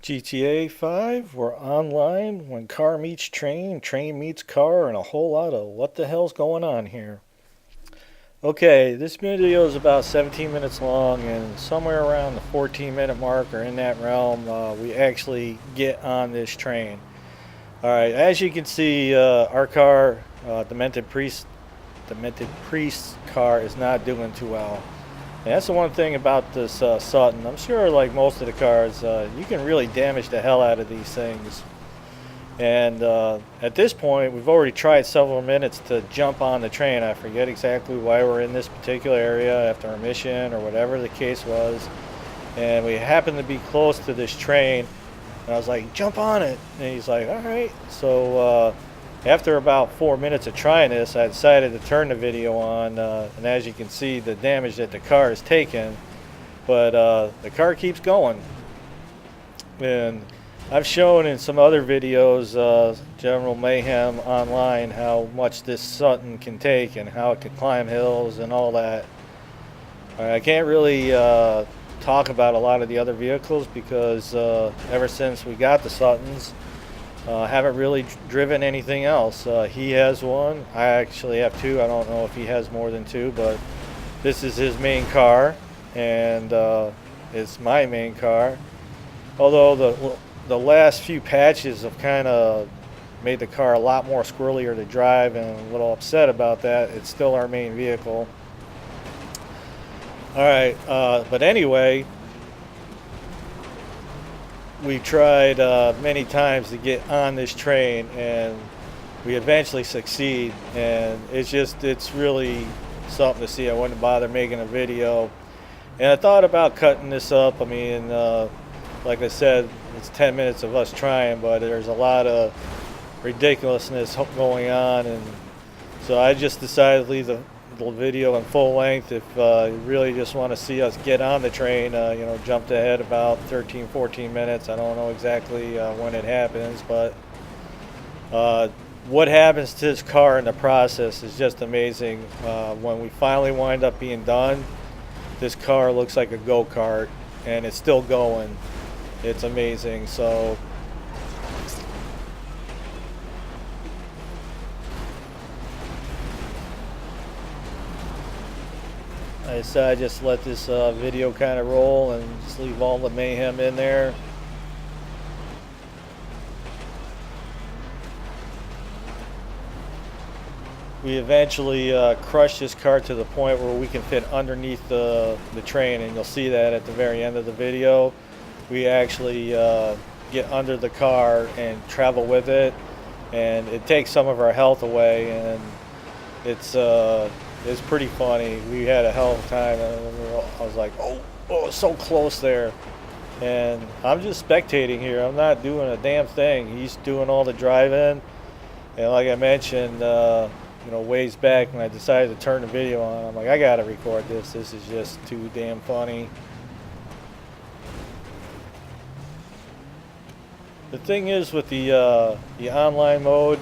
GTA 5, we're online when car meets train, train meets car, and a whole lot of what the hell's going on here. Okay, this video is about 17 minutes long, and somewhere around the 14-minute mark or in that realm, we actually get on this train. Alright, as you can see, our car, Demented Priest's car, is not doing too well. And that's the one thing about this Sutton. I'm sure, like most of the cars, you can really damage the hell out of these things. And at this point, we've already tried several minutes to jump on the train. I forget exactly why we're in this particular area after our mission or whatever the case was. And we happened to be close to this train. And I was like, jump on it. And he's like, all right. So after about 4 minutes of trying this, I decided to turn the video on. And as you can see, the damage that the car has taken. But the car keeps going. And I've shown in some other videos, General Mayhem online, how much this Sutton can take and how it can climb hills and all that. I can't really talk about a lot of the other vehicles because ever since we got the Suttons, haven't really driven anything else. He has one. I actually have two. I don't know if he has more than two, but this is his main car, and it's my main car. Although the last few patches have kind of made the car a lot more squirrelier to drive, and I'm a little upset about that. It's still our main vehicle. Alright, but anyway, we tried many times to get on this train, and we eventually succeed, and it's really something to see. I wouldn't bother making a video, and I thought about cutting this up. I mean, like I said, it's 10 minutes of us trying, but there's a lot of ridiculousness going on, and so I just decided to leave the video in full length. If you really just want to see us get on the train, jumped ahead about 13-14 minutes. I don't know exactly when it happens, but what happens to this car in the process is just amazing. When we finally wind up being done, this car looks like a go-kart, and it's still going. It's amazing. So I decided just let this video kind of roll and just leave all the mayhem in there. We eventually crushed this car to the point where we can fit underneath the train, and you'll see that at the very end of the video. We actually get under the car and travel with it, and it takes some of our health away, and it's pretty funny. We had a hell of a time, and I was like, oh, so close there. And I'm just spectating here. I'm not doing a damn thing. He's doing all the driving, and like I mentioned, ways back when I decided to turn the video on, I'm like, I gotta record this. This is just too damn funny. The thing is with the online mode,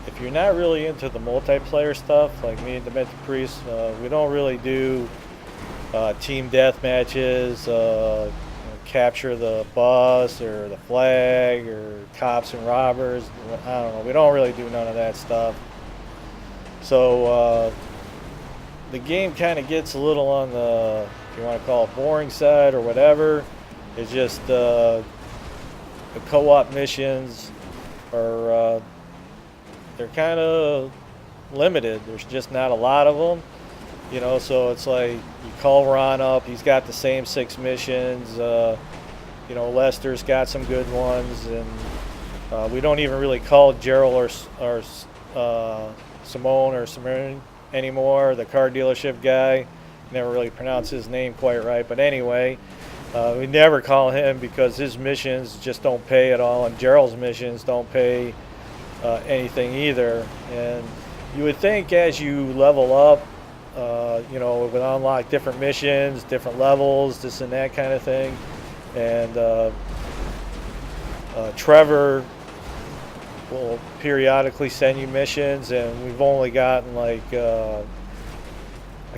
if you're not really into the multiplayer stuff, like me and Demented Priest, we don't really do team death matches, capture the bus or the flag or cops and robbers. I don't know. We don't really do none of that stuff. So the game kind of gets a little on the, if you want to call it, boring side or whatever. It's just the co-op missions are they're kind of limited. There's just not a lot of them, so it's like you call Ron up, he's got the same 6 missions. Lester's got some good ones, and we don't even really call Gerald or Simone or Simone anymore, the car dealership guy. Never really pronounce his name quite right, but anyway, we never call him because his missions just don't pay at all, and Gerald's missions don't pay anything either. And you would think as you level up, it would unlock different missions, different levels, this and that kind of thing. And Trevor will periodically send you missions, and we've only gotten like I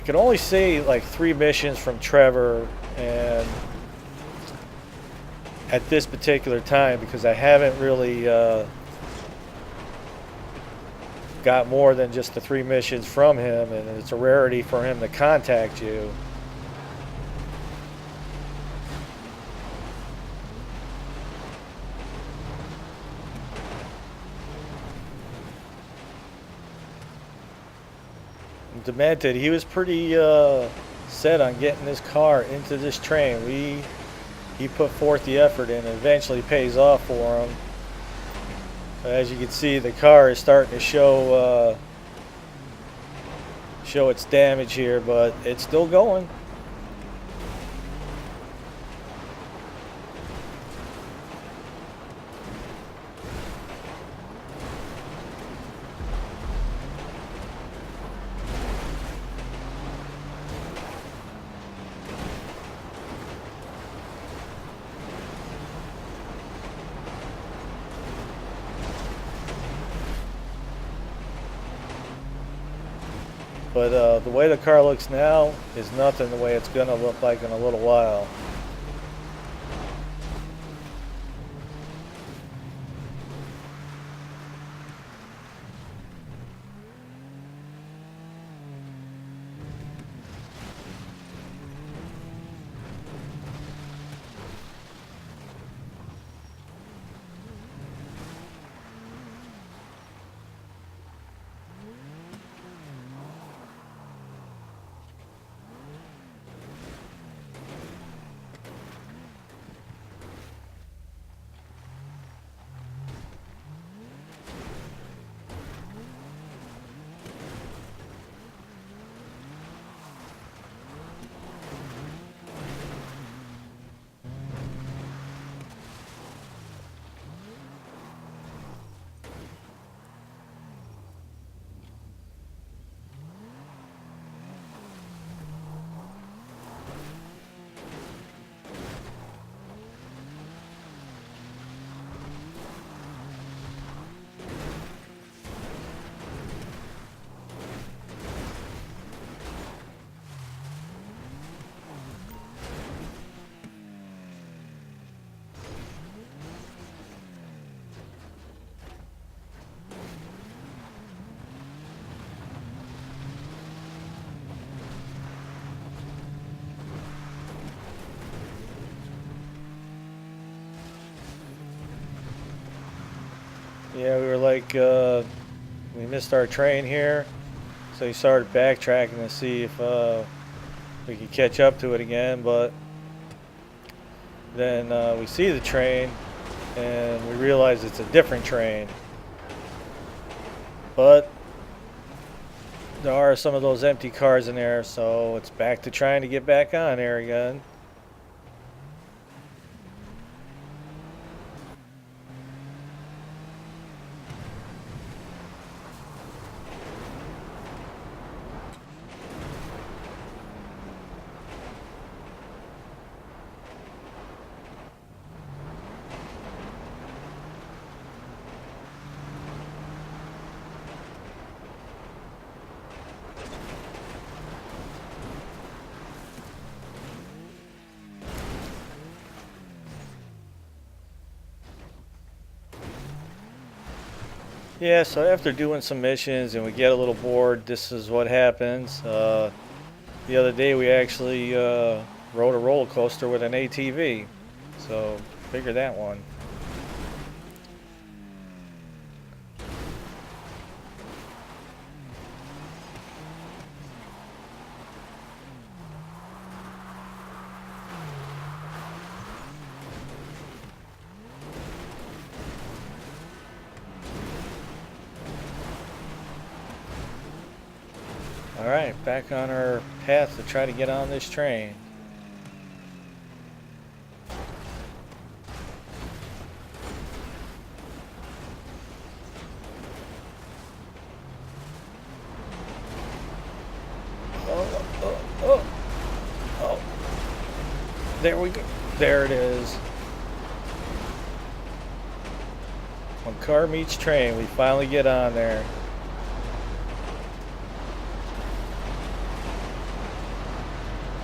can only say like 3 missions from Trevor, and at this particular time, because I haven't really got more than just the 3 missions from him, and it's a rarity for him to contact you. Demented, he was pretty set on getting this car into this train. He put forth the effort, and it eventually pays off for him. As you can see, the car is starting to show its damage here, but it's still going. But the way the car looks now is nothing the way it's going to look like in a little while. Yeah, we were like, we missed our train here, so we started backtracking to see if we could catch up to it again, but then we see the train, and we realize it's a different train. But there are some of those empty cars in there, so it's back to trying to get back on there again. Yeah, so after doing some missions and we get a little bored, this is what happens. The other day we actually rode a roller coaster with an ATV, so figure that one. Alright, back on our path to try to get on this train. Oh. There we go. There it is. When car meets train, we finally get on there.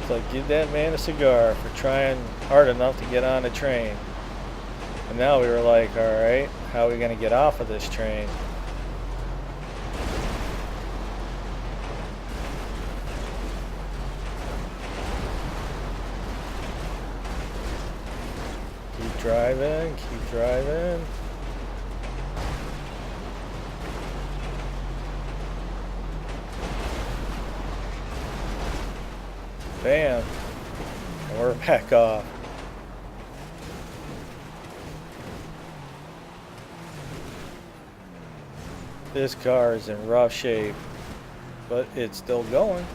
Like, give that man a cigar for trying hard enough to get on a train. And now we were like, all right, how are we going to get off of this train? Keep driving, keep driving. Bam. And we're back off. This car is in rough shape, but it's still going.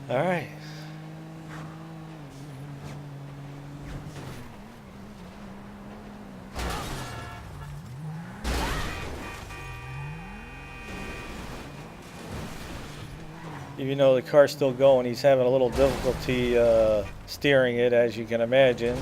All right. Even though the car's still going, he's having a little difficulty steering it, as you can imagine.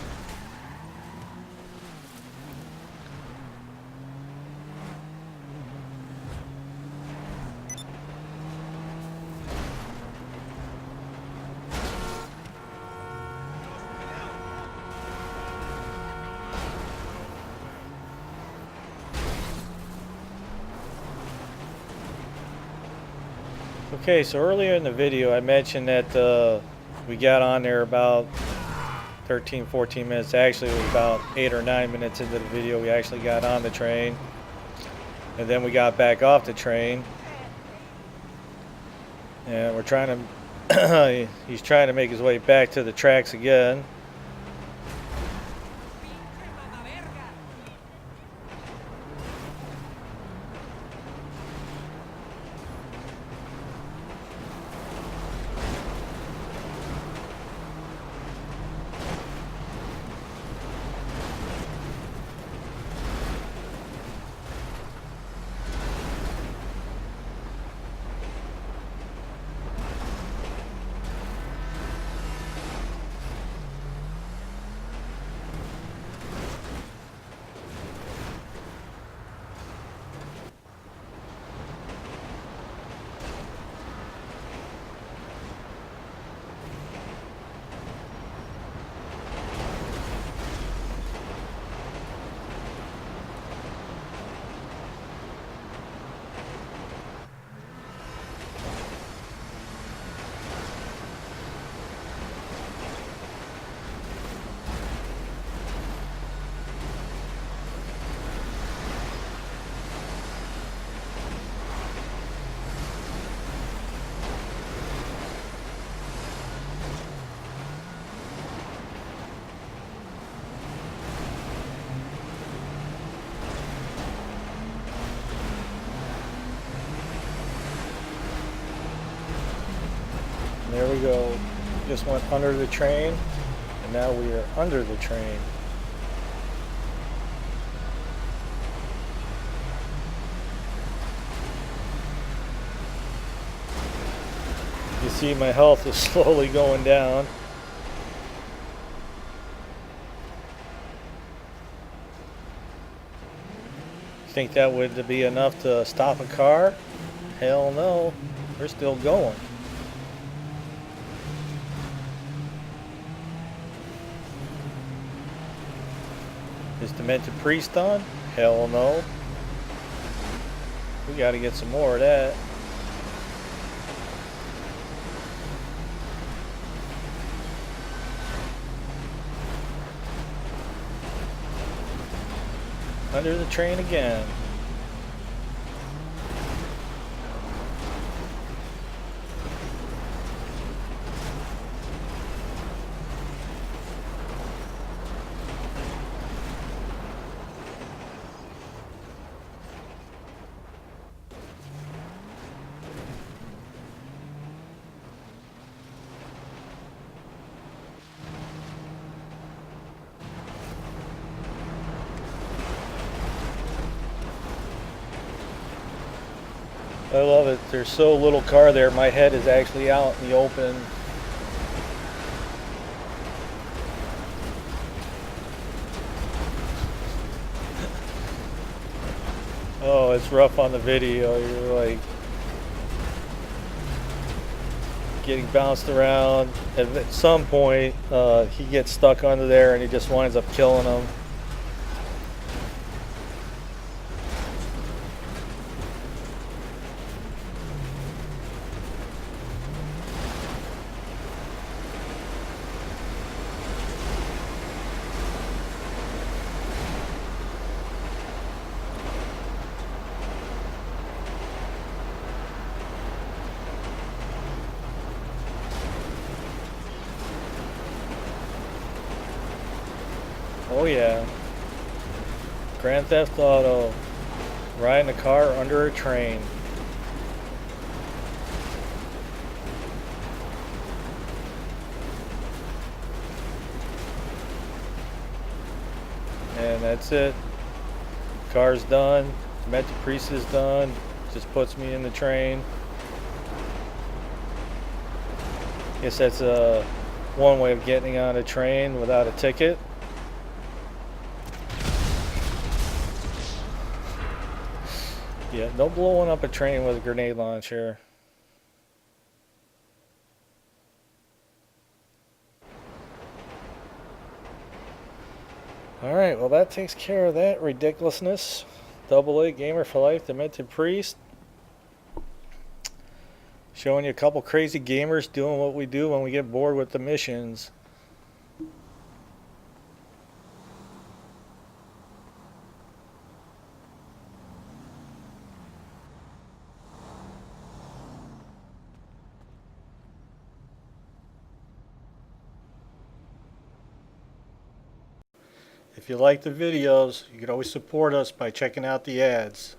Okay, so earlier in the video I mentioned that we got on there about 13-14 minutes. Actually it was about 8 or 9 minutes into the video we actually got on the train, and then we got back off the train, and we're trying to he's trying to make his way back to the tracks again. There we go. Just went under the train, and now we are under the train. You see my health is slowly going down. Think that would be enough to stop a car? Hell no. We're still going. Is Demented Priest on? Hell no. We gotta get some more of that. Under the train again. I love it. There's so little car there. My head is actually out in the open. it's rough on the video. You're like getting bounced around. At some point, he gets stuck under there and he just winds up killing him. Oh yeah. Grand Theft Auto. Riding a car under a train. And that's it. Car's done. Demented Priest is done. Just puts me in the train. Guess that's one way of getting on a train without a ticket. Yeah, no blowing up a train with a grenade launcher. Alright, well that takes care of that ridiculousness. AA Gamer for Life, Demented Priest. Showing you a couple crazy gamers doing what we do when we get bored with the missions. If you like the videos, you can always support us by checking out the ads.